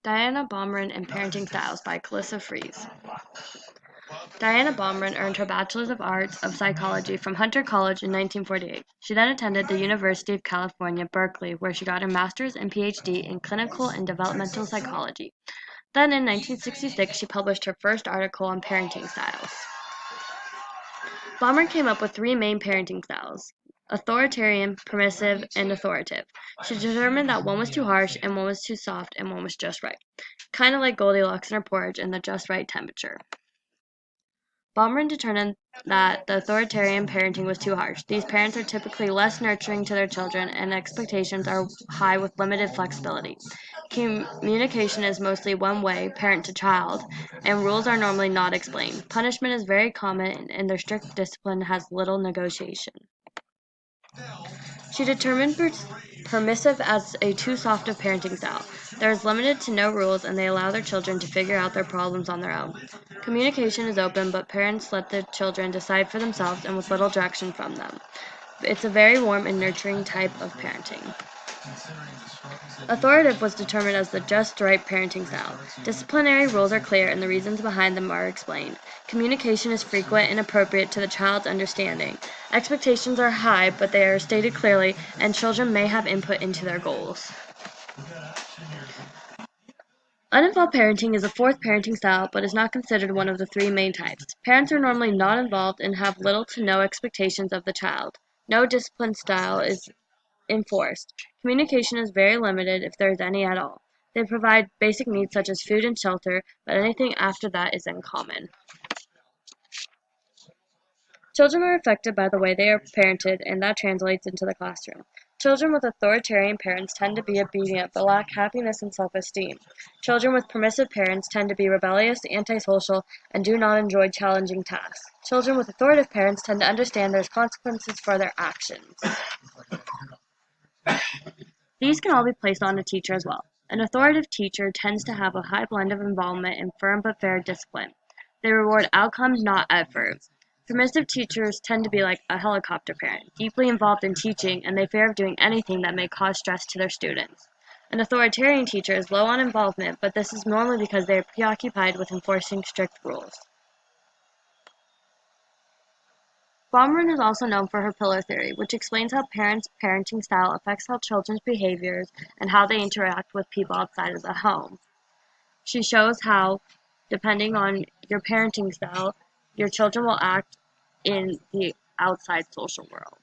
Diana Baumrind and Parenting Styles by Calissa Fries. Diana Baumrind earned her Bachelor's of Arts of Psychology from Hunter College in 1948. She then attended the University of California, Berkeley, where she got her master's and PhD in clinical and developmental psychology. Then in 1966, she published her first article on parenting styles. Baumrind came up with three main parenting styles: authoritarian, permissive, and authoritative. She determined that one was too harsh, and one was too soft, and one was just right. Kind of like Goldilocks and her porridge and the just right temperature. Baumrind determined that the authoritarian parenting was too harsh. These parents are typically less nurturing to their children, and expectations are high with limited flexibility. Communication is mostly one way, parent to child, and rules are normally not explained. Punishment is very common, and their strict discipline has little negotiation. She determined permissive as a too soft of parenting style. There is limited to no rules, and they allow their children to figure out their problems on their own. Communication is open, but parents let the children decide for themselves and with little direction from them. It's a very warm and nurturing type of parenting. Authoritative was determined as the just right parenting style. Disciplinary rules are clear and the reasons behind them are explained. Communication is frequent and appropriate to the child's understanding. Expectations are high, but they are stated clearly, and children may have input into their goals. Uninvolved parenting is a fourth parenting style, but is not considered one of the three main types. Parents are normally not involved and have little to no expectations of the child. No discipline style is enforced. Communication is very limited, if there is any at all. They provide basic needs such as food and shelter, but anything after that is uncommon. Children are affected by the way they are parented, and that translates into the classroom. Children with authoritarian parents tend to be obedient but lack happiness and self-esteem. Children with permissive parents tend to be rebellious, antisocial, and do not enjoy challenging tasks. Children with authoritative parents tend to understand there's consequences for their actions. These can all be placed on a teacher as well. An authoritative teacher tends to have a high blend of involvement and firm but fair discipline. They reward outcomes, not effort. Permissive teachers tend to be like a helicopter parent, deeply involved in teaching, and they fear of doing anything that may cause stress to their students. An authoritarian teacher is low on involvement, but this is normally because they are preoccupied with enforcing strict rules. Baumrind is also known for her pillar theory, which explains how parents' parenting style affects how children's behaviors and how they interact with people outside of the home. She shows how, depending on your parenting style, your children will act in the outside social world.